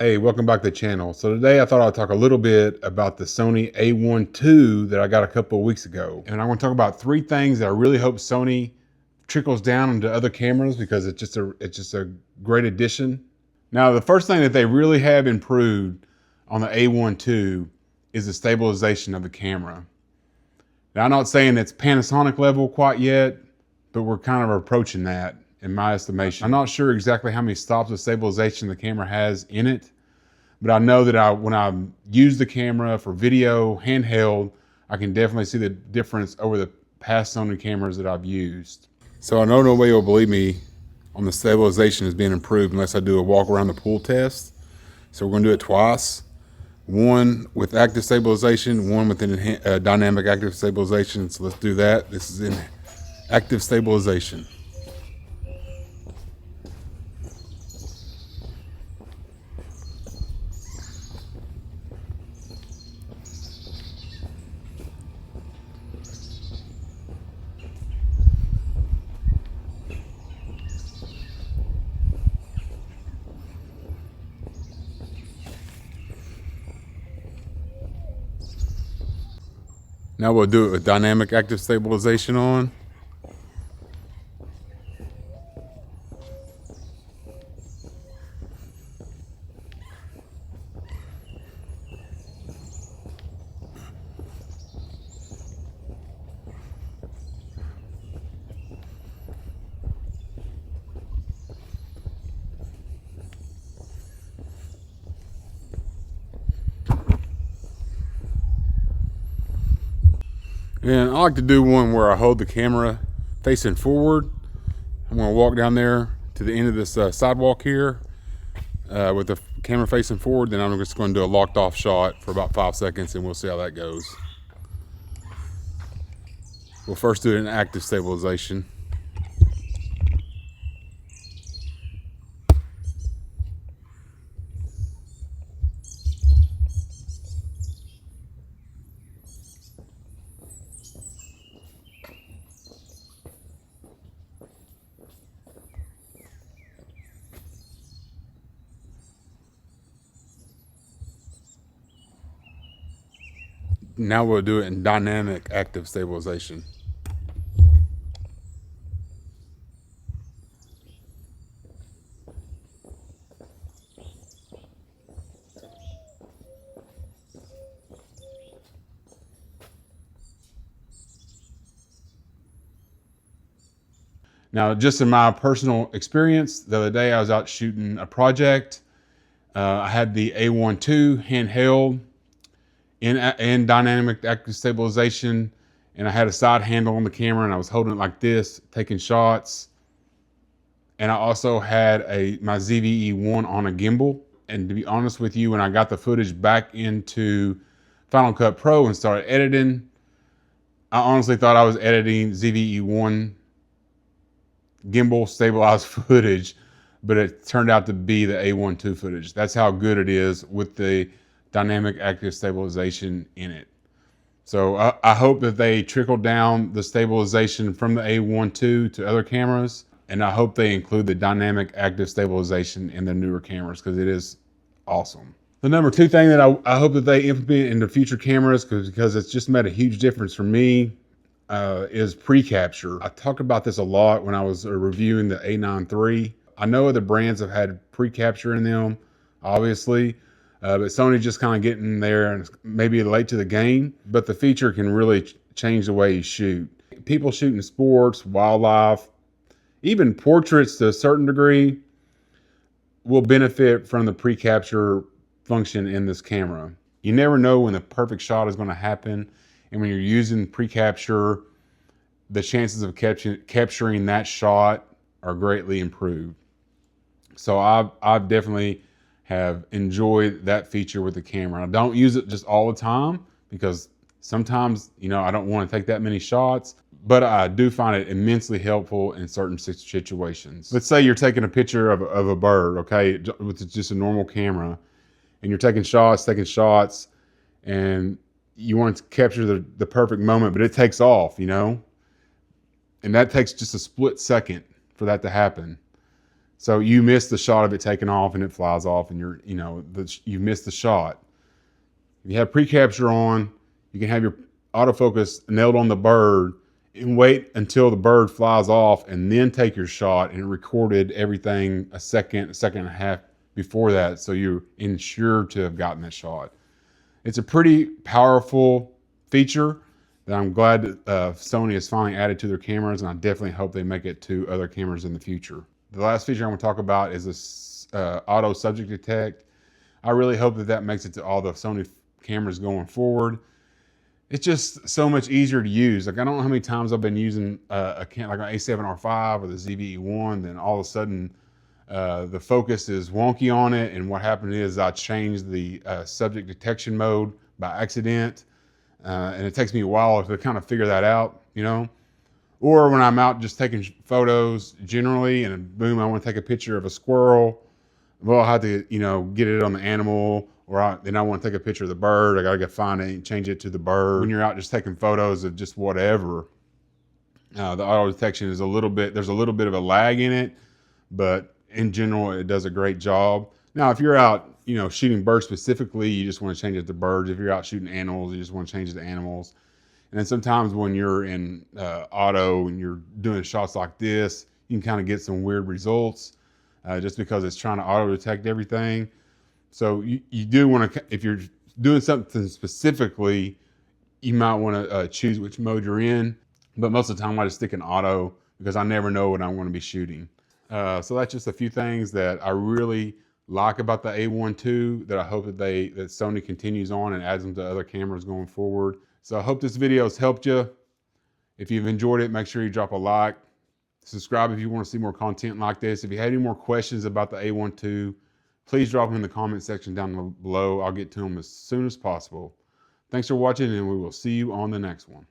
Hey, welcome back to the channel. So today I thought I'd talk a little bit about the Sony A1 II that I got a couple of weeks ago. And I want to talk about three things that I really hope Sony trickles down into other cameras because it's just a great addition. Now, the first thing that they really have improved on the A1 II is the stabilization of the camera. Now, I'm not saying it's Panasonic level quite yet, but we're kind of approaching that in my estimation. I'm not sure exactly how many stops of stabilization the camera has in it, but I know that when I use the camera for video, handheld, I can definitely see the difference over the past Sony cameras that I've used. So I know nobody will believe me on the stabilization is being improved unless I do a walk around the pool test. So we're gonna do it twice. One with active stabilization, one with dynamic active stabilization. So let's do that. This is in active stabilization. Now we'll do it with dynamic active stabilization on. And I like to do one where I hold the camera facing forward. I'm going to walk down there to the end of this sidewalk here with the camera facing forward. Then I'm just going to do a locked off shot for about 5 seconds and we'll see how that goes. We'll first do it in active stabilization. Now we'll do it in dynamic active stabilization. Now, just in my personal experience, the other day I was out shooting a project. I had the A1 II handheld in dynamic active stabilization, and I had a side handle on the camera and I was holding it like this, taking shots. And I also had my ZVE1 on a gimbal. And to be honest with you, when I got the footage back into Final Cut Pro and started editing, I honestly thought I was editing ZVE1 gimbal stabilized footage, but it turned out to be the A1 II footage. That's how good it is with the dynamic active stabilization in it. So I hope that they trickle down the stabilization from the A1 II to other cameras, and I hope they include the dynamic active stabilization in the newer cameras because it is awesome. The number two thing that I hope that they implement in the future cameras, because it's just made a huge difference for me, is pre-capture. I talked about this a lot when I was reviewing the A9 III. I know other brands have had pre-capture in them, obviously, but Sony just kind of getting there and maybe late to the game, but the feature can really change the way you shoot. People shooting sports, wildlife, even portraits to a certain degree will benefit from the pre-capture function in this camera. You never know when the perfect shot is going to happen. And when you're using pre-capture, the chances of capturing that shot are greatly improved. So I've definitely have enjoyed that feature with the camera. I don't use it just all the time because sometimes, I don't want to take that many shots, but I do find it immensely helpful in certain situations. Let's say you're taking a picture of a bird, okay, with just a normal camera, and you're taking shots, and you want to capture the perfect moment, but it takes off, and that takes just a split second for that to happen. So you miss the shot of it taking off and it flies off, and you missed the shot. If you have pre-capture on, you can have your autofocus nailed on the bird and wait until the bird flies off and then take your shot, and it recorded everything a second and a half before that, so you're ensured to have gotten that shot. It's a pretty powerful feature that I'm glad that Sony has finally added to their cameras, and I definitely hope they make it to other cameras in the future. The last feature I'm going to talk about is this auto subject detect. I really hope that that makes it to all the Sony cameras going forward. It's just so much easier to use. Like, I don't know how many times I've been using like an A7R5 or the ZV-E1, then all of a sudden the focus is wonky on it, and what happened is I changed the subject detection mode by accident, and it takes me a while to kind of figure that out, you know. Or when I'm out just taking photos generally, and boom, I want to take a picture of a squirrel. Well, I have to, get it on the animal, or then I want to take a picture of the bird. I got to go find it and change it to the bird. When you're out just taking photos of just whatever, the auto detection is there's a little bit of a lag in it, but in general, it does a great job. Now, if you're out, shooting birds specifically, you just want to change it to birds. If you're out shooting animals, you just want to change it to animals. And then sometimes when you're in auto and you're doing shots like this, you can kind of get some weird results just because it's trying to auto detect everything. So you do want to, if you're doing something specifically, you might want to choose which mode you're in. But most of the time I just stick in auto because I never know what I'm going to be shooting. So that's just a few things that I really like about the A1ll that I hope that Sony continues on and adds them to other cameras going forward. So I hope this video has helped you. If you've enjoyed it, make sure you drop a like. Subscribe if you want to see more content like this. If you have any more questions about the A1ll, please drop them in the comment section down below. I'll get to them as soon as possible. Thanks for watching, and we will see you on the next one.